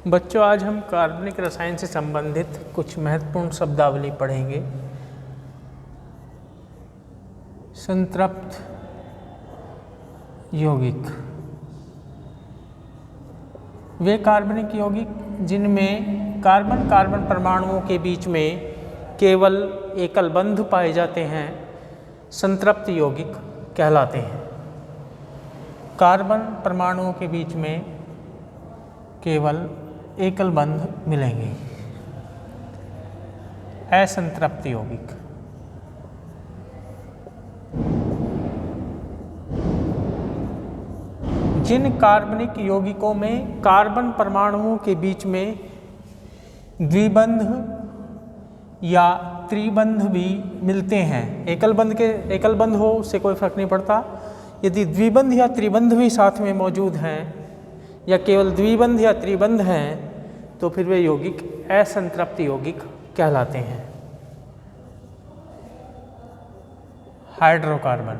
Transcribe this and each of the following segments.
बच्चों, आज हम कार्बनिक रसायन से संबंधित कुछ महत्वपूर्ण शब्दावली पढ़ेंगे। संतृप्त यौगिक वे कार्बनिक यौगिक जिनमें कार्बन कार्बन परमाणुओं के बीच में केवल एकल बंध पाए जाते हैं, संतृप्त यौगिक कहलाते हैं। कार्बन परमाणुओं के बीच में केवल एकल बंध मिलेंगे, असंतृप्त यौगिक। जिन कार्बनिक यौगिकों में कार्बन परमाणुओं के बीच में द्विबंध या त्रिबंध भी मिलते हैं, एकल बंध हो उससे कोई फर्क नहीं पड़ता, यदि द्विबंध या त्रिबंध भी साथ में मौजूद हैं या केवल द्विबंध या त्रिबंध हैं तो फिर वे यौगिक असंतृप्त यौगिक कहलाते हैं। हाइड्रोकार्बन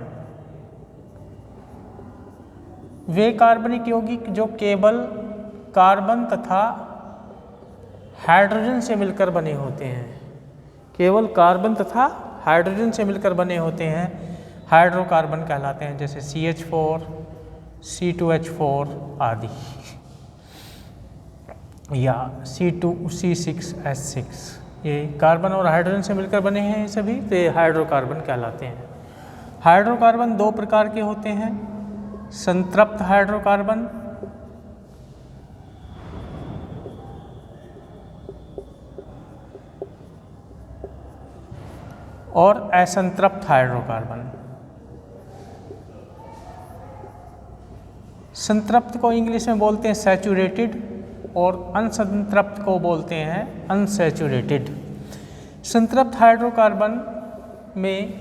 वे कार्बनिक यौगिक जो केवल कार्बन तथा हाइड्रोजन से मिलकर बने होते हैं, केवल कार्बन तथा हाइड्रोजन से मिलकर बने होते हैं, हाइड्रोकार्बन कहलाते हैं। जैसे CH4, C2H4 आदि, या C2C6H6, ये कार्बन और हाइड्रोजन से मिलकर बने हैं, ये सभी तो ये हाइड्रोकार्बन कहलाते हैं। हाइड्रोकार्बन दो प्रकार के होते हैं, संतृप्त हाइड्रोकार्बन और असंतृप्त हाइड्रोकार्बन। संतृप्त को इंग्लिश में बोलते हैं सैचुरेटेड और अनसंतृप्त को बोलते हैं अनसैचुरेटेड। संतृप्त हाइड्रोकार्बन में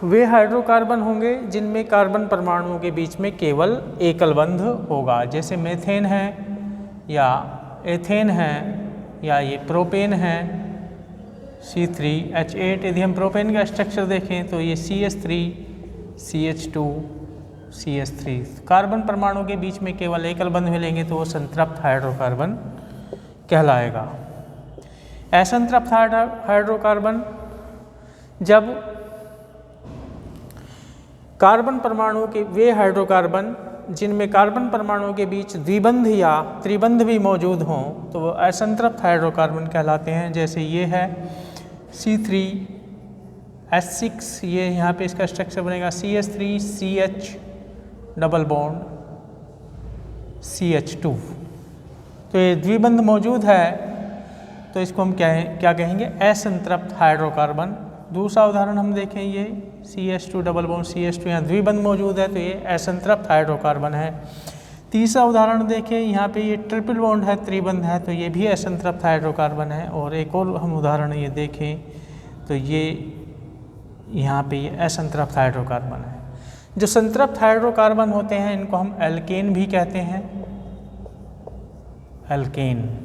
वे हाइड्रोकार्बन होंगे जिनमें कार्बन परमाणुओं के बीच में केवल एकल बंध होगा, जैसे मेथेन है या एथेन है या ये प्रोपेन है C3H8। यदि हम प्रोपेन का स्ट्रक्चर देखें तो ये CH3 CH2 CH3, कार्बन परमाणु के बीच में केवल एकल बंध मिलेंगे तो वो संतृप्त हाइड्रोकार्बन कहलाएगा। असंतृप्त हाइड्रोकार्बन जब कार्बन परमाणु के वे हाइड्रोकार्बन जिनमें कार्बन परमाणुओं के बीच द्विबंध या त्रिबंध भी मौजूद हों तो वो असंतृप्त हाइड्रोकार्बन कहलाते हैं। जैसे ये है C3H6, ये यहाँ पे इसका स्ट्रक्चर बनेगा CH3 CH double bond CH2, तो ये द्विबंध मौजूद है तो इसको हम क्या कहेंगे, असंतृप्त हाइड्रोकार्बन। दूसरा उदाहरण हम देखें, ये CH2 डबल बॉन्ड CH2, यहाँ द्विबंध मौजूद है तो ये असंतृप्त हाइड्रोकार्बन है। तीसरा उदाहरण देखें, यहाँ पे ये ट्रिपल बॉन्ड है, त्रिबंध है तो ये भी असंतृप्त हाइड्रोकार्बन है। और एक और हम उदाहरण ये देखें तो ये यहाँ पे ये असंतृप्त हाइड्रोकार्बन है। जो संतृप्त हाइड्रोकार्बन होते हैं इनको हम एल्केन भी कहते हैं, एल्केन।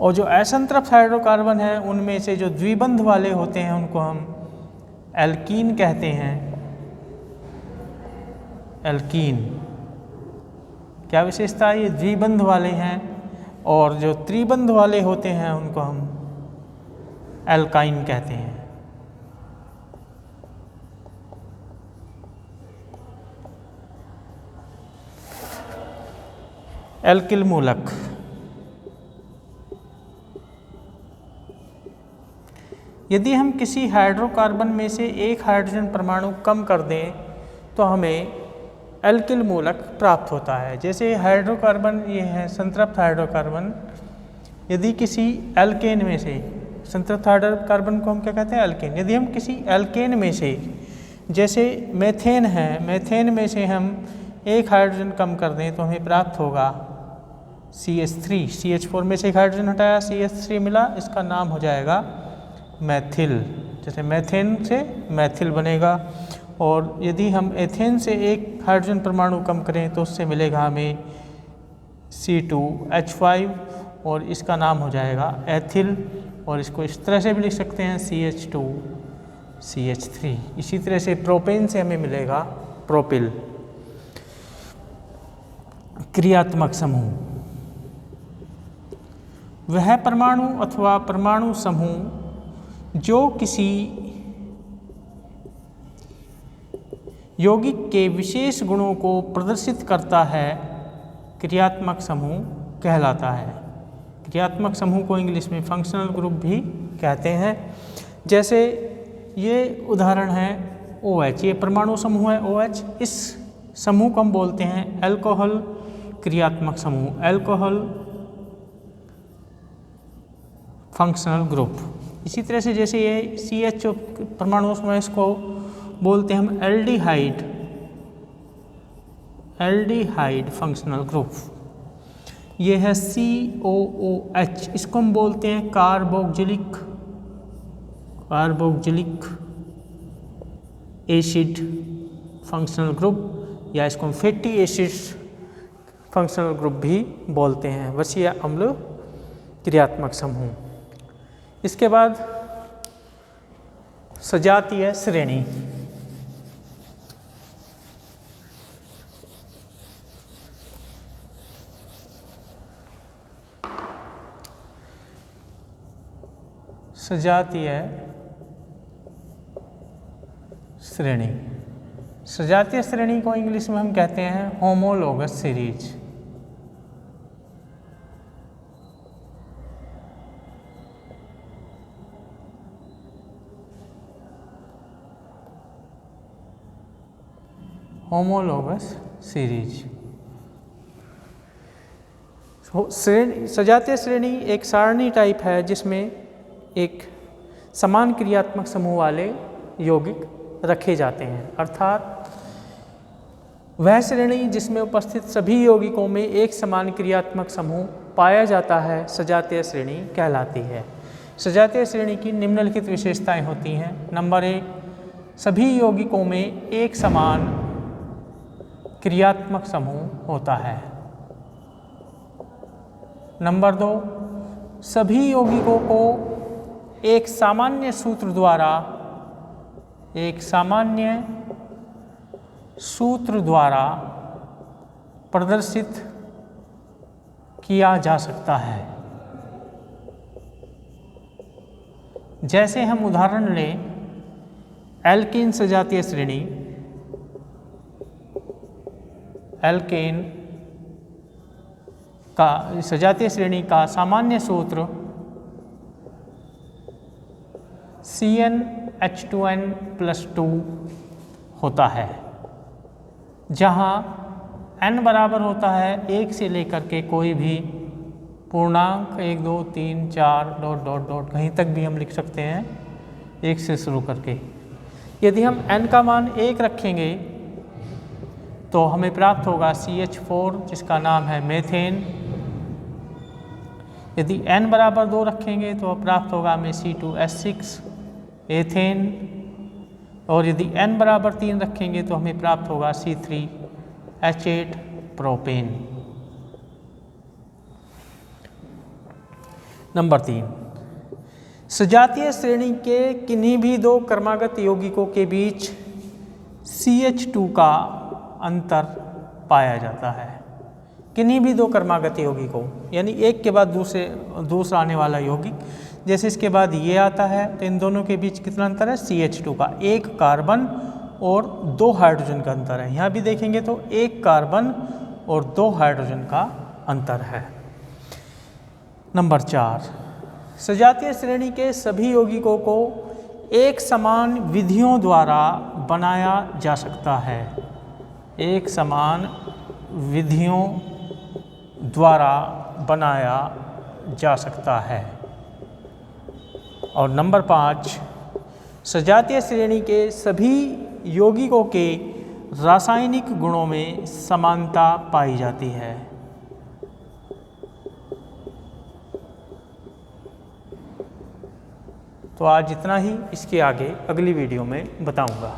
और जो असंतृप्त हाइड्रोकार्बन है उनमें से जो द्विबंध वाले होते हैं उनको हम एल्कीन कहते हैं, एल्कीन। क्या विशेषता है, ये द्विबंध वाले हैं, और जो त्रिबंध वाले होते हैं उनको हम एल्काइन कहते हैं। एल्किल मूलक यदि हम किसी हाइड्रोकार्बन में से एक हाइड्रोजन परमाणु कम कर दें तो हमें एल्किल मूलक प्राप्त होता है। जैसे हाइड्रोकार्बन ये है संतृप्त हाइड्रोकार्बन, यदि किसी एल्केन में से, संतृप्त हाइड्रोकार्बन को हम क्या कहते हैं, एल्केन। यदि हम किसी एल्केन में से, जैसे मेथेन है, मेथेन में से हम एक हाइड्रोजन कम कर दें तो हमें प्राप्त होगा CH3। CH4 में से एक हाइड्रोजन हटाया, CH3 मिला, इसका नाम हो जाएगा मैथिल। जैसे मेथेन से मैथिल बनेगा। और यदि हम एथेन से एक हाइड्रोजन परमाणु कम करें तो उससे मिलेगा हमें C2H5 और इसका नाम हो जाएगा एथिल। और इसको इस तरह से भी लिख सकते हैं CH2 CH3। इसी तरह से प्रोपेन से हमें मिलेगा प्रोपिल। क्रियात्मक समूह। वह परमाणु अथवा परमाणु समूह जो किसी यौगिक के विशेष गुणों को प्रदर्शित करता है क्रियात्मक समूह कहलाता है। क्रियात्मक समूह को इंग्लिश में फंक्शनल ग्रुप भी कहते हैं। जैसे ये उदाहरण है OH, ये परमाणु समूह है OH। इस समूह को हम बोलते हैं अल्कोहल क्रियात्मक समूह, अल्कोहल फंक्शनल ग्रुप। इसी तरह से जैसे ये CH परमाणु समूह है, इसको बोलते हैं हम एल्डिहाइड, एल्डिहाइड फंक्शनल ग्रुप। ये है COOH, इसको हम बोलते हैं carboxylic, carboxylic acid functional group, या इसको हम फैटी एसिड्स फंक्शनल ग्रुप भी बोलते हैं, वसीय अम्ल क्रियात्मक समूह। इसके बाद सजातीय श्रेणी। सजातीय श्रेणी, सजातीय श्रेणी को इंग्लिश में हम कहते हैं होमोलोगस सीरीज। Homologous series. सजातीय श्रेणी एक सारणी टाइप है जिसमें एक समान क्रियात्मक समूह वाले यौगिक रखे जाते हैं, अर्थात वह श्रेणी जिसमें उपस्थित सभी यौगिकों में एक समान क्रियात्मक समूह पाया जाता है सजातीय श्रेणी कहलाती है। सजातीय श्रेणी की निम्नलिखित विशेषताएं होती हैं। नंबर 1, सभी यौगिकों में एक समान क्रियात्मक समूह होता है। नंबर 2, सभी यौगिकों को एक सामान्य सूत्र द्वारा, एक सामान्य सूत्र द्वारा प्रदर्शित किया जा सकता है। जैसे हम उदाहरण लें, एल्केन सजातीय श्रेणी, एल्केन का सजातीय श्रेणी का सामान्य सूत्र CnH2n+2 होता है, जहाँ n बराबर होता है 1 से लेकर के कोई भी पूर्णांक 1, 2, 3, 4 ... कहीं तक भी हम लिख सकते हैं 1 से शुरू करके। यदि हम n का मान 1 रखेंगे तो हमें प्राप्त होगा CH4 जिसका नाम है मेथेन। यदि n बराबर 2 रखेंगे तो प्राप्त होगा हमें C2H6 एथेन, और यदि n बराबर 3 रखेंगे तो हमें प्राप्त होगा C3H8 प्रोपेन। नंबर 3, सजातीय श्रेणी के किन्हीं भी दो क्रमागत यौगिकों के बीच CH2 का अंतर पाया जाता है। किन्हीं भी दो क्रमागत यौगिकों, यानी एक के बाद दूसरा आने वाला यौगिक, जैसे इसके बाद ये आता है तो इन दोनों के बीच कितना अंतर है CH2 का, 1 कार्बन और 2 हाइड्रोजन का अंतर है। यहाँ भी देखेंगे तो 1 कार्बन और 2 हाइड्रोजन का अंतर है। नंबर 4, सजातीय श्रेणी के सभी यौगिकों को एक समान विधियों द्वारा बनाया जा सकता है, एक समान विधियों द्वारा बनाया जा सकता है। और नंबर 5, सजातीय श्रेणी के सभी यौगिकों के रासायनिक गुणों में समानता पाई जाती है। तो आज इतना ही, इसके आगे अगली वीडियो में बताऊंगा।